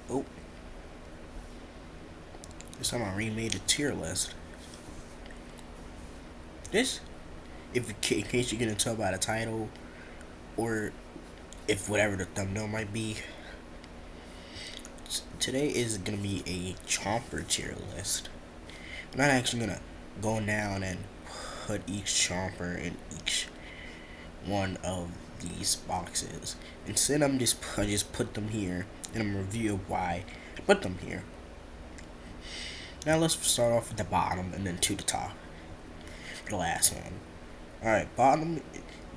Oh, this time I remade a tier list. This, if in case you're gonna tell by the title, or if whatever the thumbnail might be, today is gonna be a chomper tier list. I'm not actually gonna go down and put each chomper in each one of these boxes. Instead, I just put them here, and I'm gonna review why I put them here. Now let's start off at the bottom and then to the top. The last one. Alright, bottom,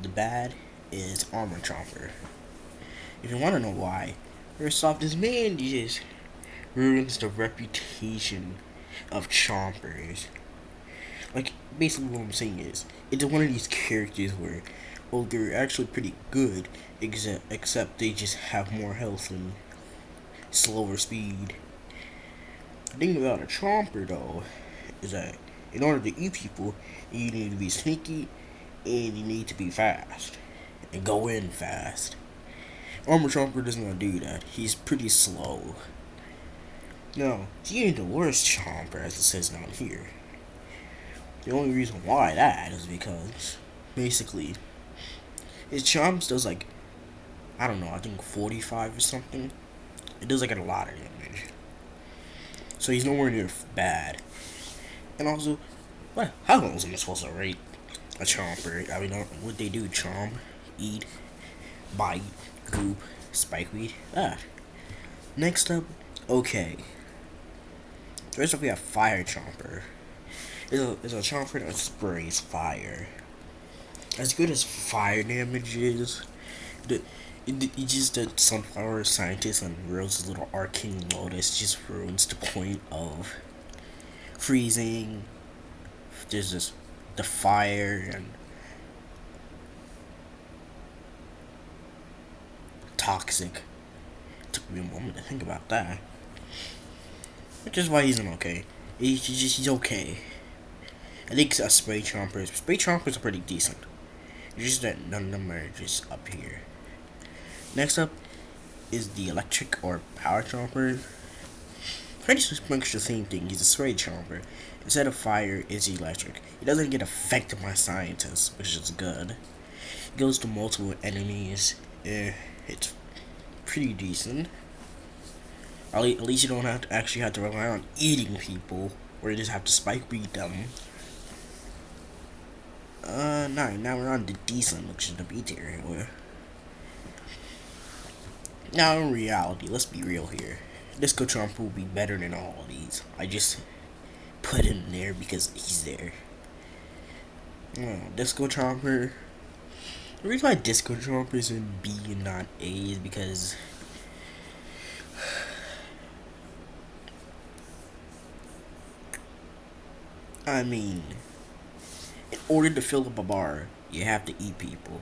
the bad is Armor Chomper. If you want to know why, first off, this man just ruins the reputation of Chompers. Like, basically what I'm saying is, it's one of these characters where, well, they're actually pretty good, except they just have more health and slower speed. The thing about a Chomper, though, is that in order to eat people, you need to be sneaky and you need to be fast and go in fast. Armor Chomper does not do that. He's pretty slow. No, he ain't the worst Chomper, as it says down here. The only reason why that is because, basically, his chomps does like, I don't know, I think 45 or something. It does like a lot of damage. So he's nowhere near bad. And also, what? How long am I supposed to rate a chomper? I mean, what they do? Chomp, eat, bite, goop, spikeweed. Ah. Next up, okay. First up, we have fire chomper. It's a chomper that sprays fire. As good as fire damage is, it just that sunflower scientist and Rose's little arcane lotus just ruins the point of freezing. There's just the fire and toxic. It took me a moment to think about that. Which is why he's an okay. He's okay. I think spray chompers are pretty decent. It's just that none of them are just up here. Next up is the electric or power chomper. Pretty much the same thing. He's a spray chomper. Instead of fire, it's electric. He doesn't get affected by scientists, which is good. He goes to multiple enemies. It's pretty decent. At least you don't actually have to rely on eating people, or you just have to spike beat them. Now we're on the decent, which is the B tier. Now in reality, let's be real here. Disco Chomper will be better than all of these. I just put him there because he's there. Disco Chomper. The reason why Disco Chomper is in B and not A is because I mean, in order to fill up a bar, you have to eat people.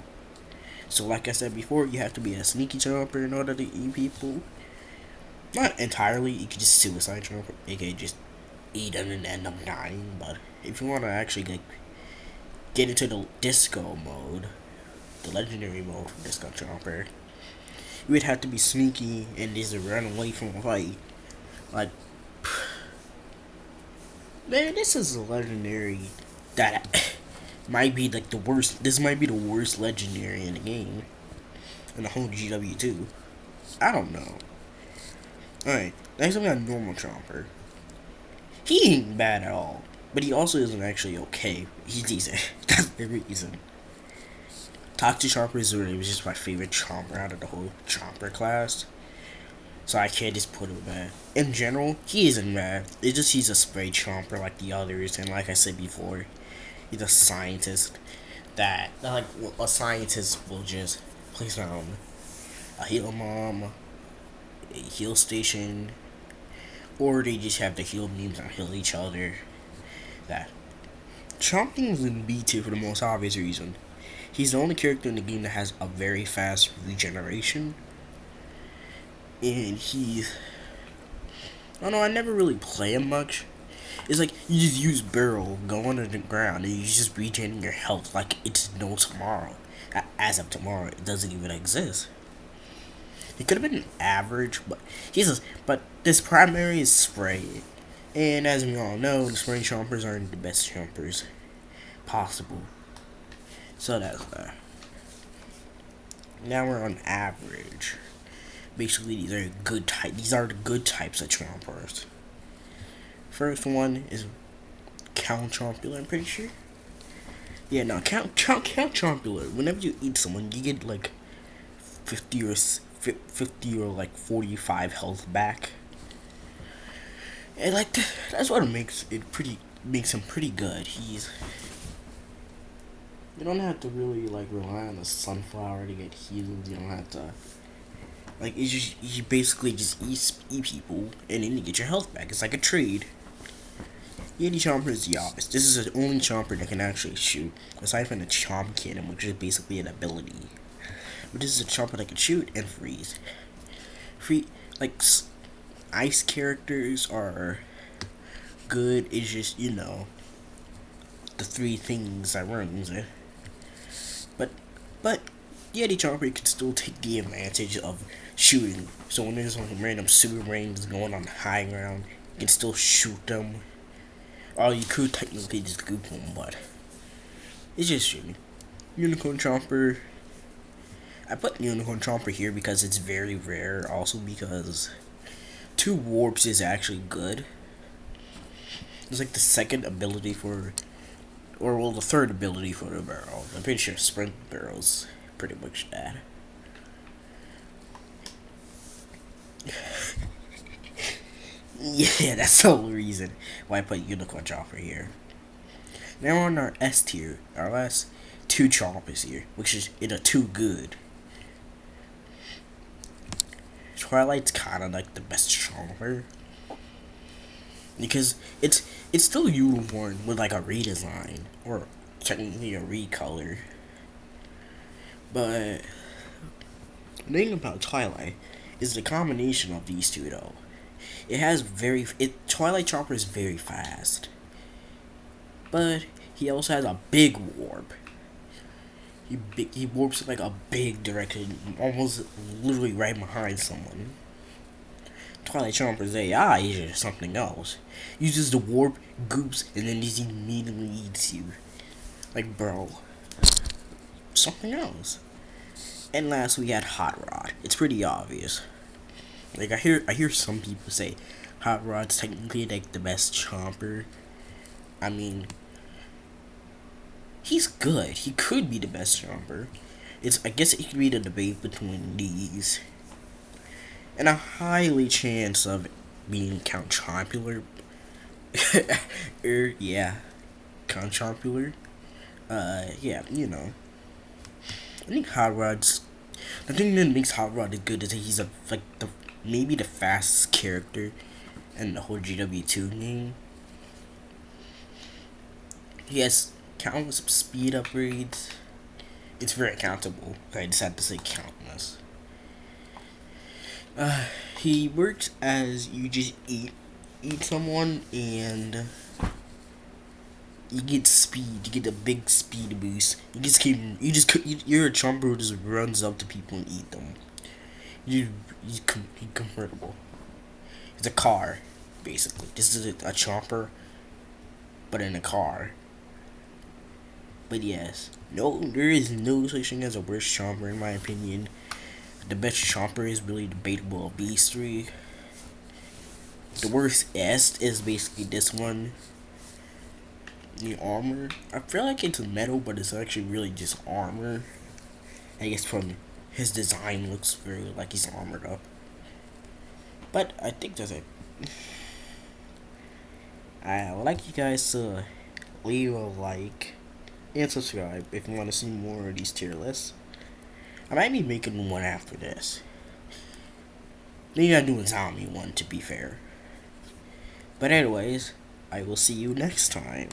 So like I said before, you have to be a sneaky chomper in order to eat people. Not entirely, you can just suicide chomper, aka just eat them and end up dying, but if you want to actually get into the disco mode, the legendary mode for disco chomper, you would have to be sneaky and just run away from a fight. Like, man, this is a legendary that might be like the worst. This might be the worst legendary in the game, in the whole GW2. I don't know. Alright, next we got normal chomper. He ain't bad at all, but he also isn't actually okay. He's decent. That's the reason. Toxic Chomper is just my favorite chomper out of the whole chomper class. So I can't just put him bad. In general, he isn't bad. It's just he's a spray chomper like the others, and like I said before, he's a scientist that like a scientist will just place down a heal mom, a heal station, or they just have the heal memes and heal each other. That Chomping is in B tier for the most obvious reason. He's the only character in the game that has a very fast regeneration. And I don't know, I never really play him much. It's like, you just use barrel, go under the ground, and you just regen your health like it's no tomorrow. As of tomorrow, it doesn't even exist. He could have been average, but Jesus. But this primary is spray, and as we all know, the spray chompers aren't the best chompers possible. So that's that. Now we're on average. Basically, these are good type. These are the good types of chompers. First one is Count Chomper, I'm pretty sure. Yeah, no, Count Chomper. Whenever you eat someone, you get like 50 or like 45 health back. And like that's what makes him pretty good. You don't have to really like rely on the sunflower to get healed. You don't have to like it's just you basically just eat people and then you get your health back. It's like a trade. Yeti Chomper is the obvious. This is the only Chomper that can actually shoot, aside from the Chomp Cannon, which is basically an ability. But this is a Chomper that can shoot and freeze. Ice characters are good. It's just the three things that runs it. But Yeti Chomper can still take the advantage of shooting. So when there's some random super brains going on high ground, you can still shoot them. Or you could technically just goop them, but it's just shooting. Unicorn Chomper. I put Unicorn Chomper here because it's very rare. Also because 2 warps is actually good. It's like the second ability the third ability for the barrel. I'm pretty sure Sprint Barrel's pretty much that. Yeah, that's the whole reason why I put Unicorn Chomper here. Now we're on our S tier, our last 2 chompers here, which is in a 2 good. Twilight's kinda like the best chomper. Because it's still unicorn with like a redesign. Or technically a recolor. But the thing about Twilight is the combination of these two though. Twilight Chomper is very fast. But he also has a big warp. He warps like a big direction, almost literally right behind someone. Twilight Chomper's AI is just something else. Uses the warp, goops, and then he immediately eats you. Like, bro, something else. And last we had Hot Rod. It's pretty obvious. Like I hear some people say Hot Rod's technically like the best chomper. I mean, he's good. He could be the best chomper. I guess it could be the debate between these. And a highly chance of being Count Chompular. Yeah. Count Chompular. Yeah, I think Hot Rod's the thing that makes Hot Rod good is that he's maybe the fastest character in the whole GW2 game. He has countless speed upgrades. It's very countable. I just had to say countless. He works as you just eat someone and you get speed. You get a big speed boost. You're a chomper who just runs up to people and eat them. He's convertible. It's a car, basically. This is a chomper, but in a car. But yes, there is no such thing as a worst chomper in my opinion. The best chomper is really debatable of these 3. The worst is basically this one. The armor. I feel like it's metal, but it's actually really just armor. I guess from his design looks very like he's armored up. But I think that's it. I would like you guys to leave a like and subscribe if you want to see more of these tier lists. I might be making one after this. Maybe I'm doing zombie one to be fair. But anyways, I will see you next time.